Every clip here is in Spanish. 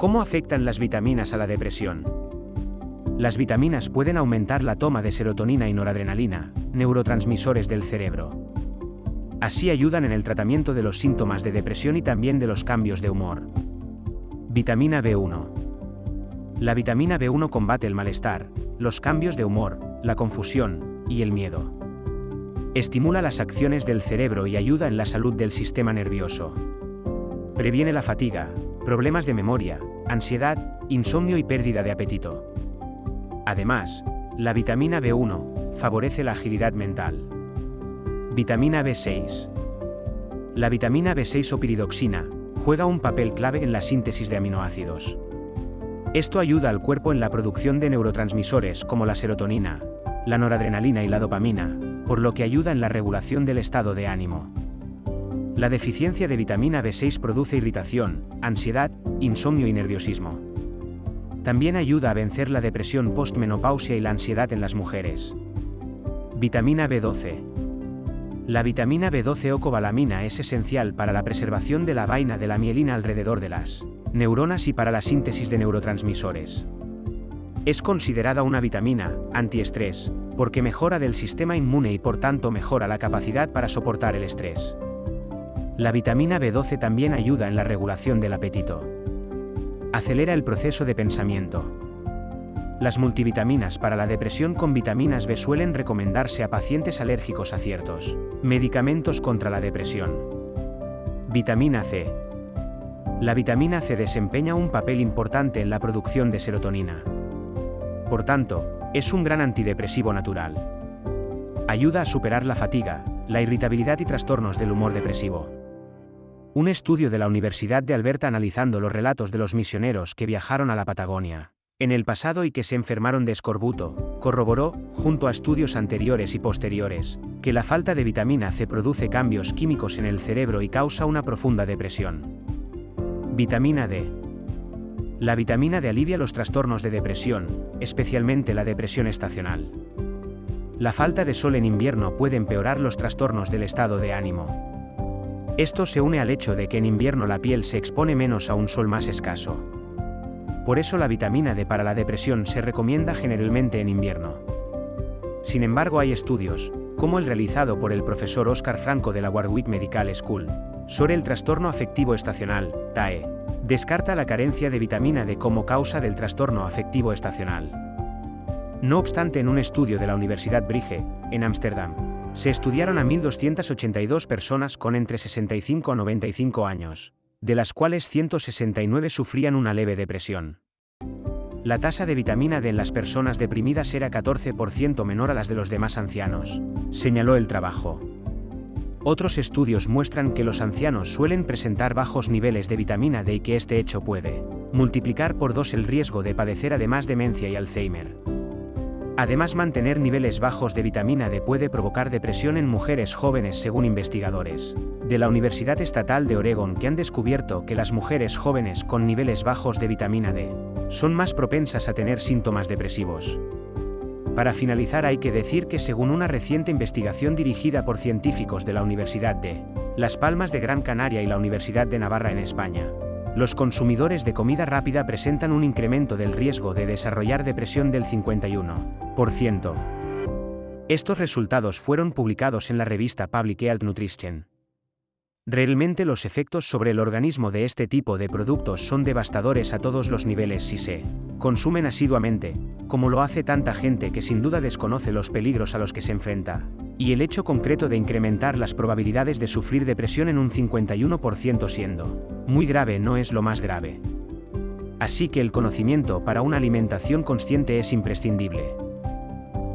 ¿Cómo afectan las vitaminas a la depresión? Las vitaminas pueden aumentar la toma de serotonina y noradrenalina, neurotransmisores del cerebro. Así ayudan en el tratamiento de los síntomas de depresión y también de los cambios de humor. Vitamina B1. La vitamina B1 combate el malestar, los cambios de humor, la confusión y el miedo. Estimula las acciones del cerebro y ayuda en la salud del sistema nervioso. Previene la fatiga, problemas de memoria, ansiedad, insomnio y pérdida de apetito. Además, la vitamina B1 favorece la agilidad mental. Vitamina B6. La vitamina B6 o piridoxina juega un papel clave en la síntesis de aminoácidos. Esto ayuda al cuerpo en la producción de neurotransmisores como la serotonina, la noradrenalina y la dopamina, por lo que ayuda en la regulación del estado de ánimo. La deficiencia de vitamina B6 produce irritación, ansiedad, insomnio y nerviosismo. También ayuda a vencer la depresión postmenopausia y la ansiedad en las mujeres. Vitamina B12. La vitamina B12 o cobalamina es esencial para la preservación de la vaina de la mielina alrededor de las neuronas y para la síntesis de neurotransmisores. Es considerada una vitamina antiestrés, porque mejora del sistema inmune y por tanto mejora la capacidad para soportar el estrés. La vitamina B12 también ayuda en la regulación del apetito. Acelera el proceso de pensamiento. Las multivitaminas para la depresión con vitaminas B suelen recomendarse a pacientes alérgicos a ciertos medicamentos contra la depresión. Vitamina C. La vitamina C desempeña un papel importante en la producción de serotonina. Por tanto, es un gran antidepresivo natural. Ayuda a superar la fatiga, la irritabilidad y trastornos del humor depresivo. Un estudio de la Universidad de Alberta analizando los relatos de los misioneros que viajaron a la Patagonia en el pasado y que se enfermaron de escorbuto, corroboró, junto a estudios anteriores y posteriores, que la falta de vitamina C produce cambios químicos en el cerebro y causa una profunda depresión. Vitamina D. La vitamina D alivia los trastornos de depresión, especialmente la depresión estacional. La falta de sol en invierno puede empeorar los trastornos del estado de ánimo. Esto se une al hecho de que en invierno la piel se expone menos a un sol más escaso. Por eso la vitamina D para la depresión se recomienda generalmente en invierno. Sin embargo, hay estudios, como el realizado por el profesor Oscar Franco de la Warwick Medical School, sobre el trastorno afectivo estacional, TAE, descarta la carencia de vitamina D como causa del trastorno afectivo estacional. No obstante, en un estudio de la Universidad Brige, en Ámsterdam, se estudiaron a 1.282 personas con entre 65 a 95 años, de las cuales 169 sufrían una leve depresión. La tasa de vitamina D en las personas deprimidas era 14% menor a las de los demás ancianos, señaló el trabajo. Otros estudios muestran que los ancianos suelen presentar bajos niveles de vitamina D y que este hecho puede multiplicar por 2 el riesgo de padecer además demencia y Alzheimer. Además, mantener niveles bajos de vitamina D puede provocar depresión en mujeres jóvenes según investigadores de la Universidad Estatal de Oregon que han descubierto que las mujeres jóvenes con niveles bajos de vitamina D son más propensas a tener síntomas depresivos. Para finalizar, hay que decir que según una reciente investigación dirigida por científicos de la Universidad de Las Palmas de Gran Canaria y la Universidad de Navarra en España, los consumidores de comida rápida presentan un incremento del riesgo de desarrollar depresión del 51%. Estos resultados fueron publicados en la revista Public Health Nutrition. Realmente los efectos sobre el organismo de este tipo de productos son devastadores a todos los niveles si se consumen asiduamente, como lo hace tanta gente que sin duda desconoce los peligros a los que se enfrenta, y el hecho concreto de incrementar las probabilidades de sufrir depresión en un 51% siendo muy grave no es lo más grave. Así que el conocimiento para una alimentación consciente es imprescindible.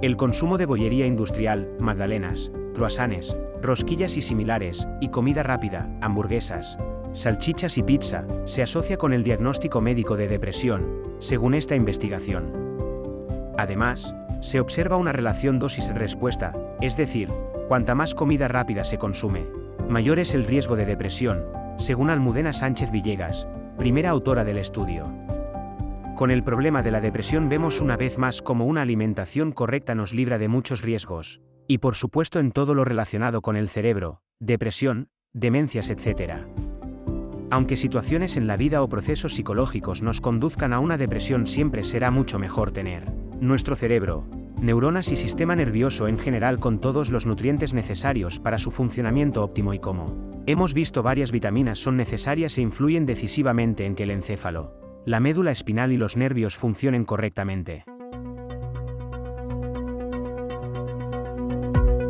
El consumo de bollería industrial, magdalenas, croissants, rosquillas y similares, y comida rápida, hamburguesas, salchichas y pizza, se asocia con el diagnóstico médico de depresión, según esta investigación. Además, se observa una relación dosis-respuesta, es decir, cuanta más comida rápida se consume, mayor es el riesgo de depresión, según Almudena Sánchez Villegas, primera autora del estudio. Con el problema de la depresión vemos una vez más cómo una alimentación correcta nos libra de muchos riesgos, y por supuesto en todo lo relacionado con el cerebro, depresión, demencias, etc. Aunque situaciones en la vida o procesos psicológicos nos conduzcan a una depresión, siempre será mucho mejor tener nuestro cerebro, neuronas y sistema nervioso en general con todos los nutrientes necesarios para su funcionamiento óptimo, y como hemos visto, varias vitaminas son necesarias e influyen decisivamente en que el encéfalo, la médula espinal y los nervios funcionen correctamente.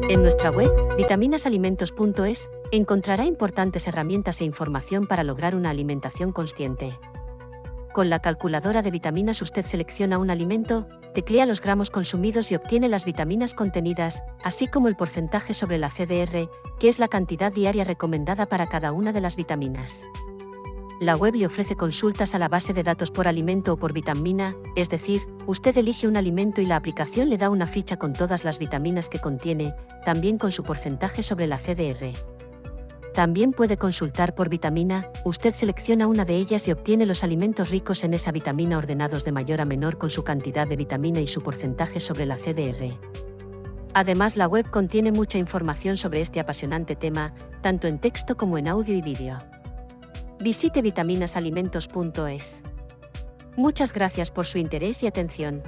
En nuestra web, vitaminasalimentos.es, encontrará importantes herramientas e información para lograr una alimentación consciente. Con la calculadora de vitaminas usted selecciona un alimento, teclea los gramos consumidos y obtiene las vitaminas contenidas, así como el porcentaje sobre la CDR, que es la cantidad diaria recomendada para cada una de las vitaminas. La web le ofrece consultas a la base de datos por alimento o por vitamina, es decir, usted elige un alimento y la aplicación le da una ficha con todas las vitaminas que contiene, también con su porcentaje sobre la CDR. También puede consultar por vitamina, usted selecciona una de ellas y obtiene los alimentos ricos en esa vitamina ordenados de mayor a menor con su cantidad de vitamina y su porcentaje sobre la CDR. Además, la web contiene mucha información sobre este apasionante tema, tanto en texto como en audio y vídeo. Visite vitaminasalimentos.es. Muchas gracias por su interés y atención.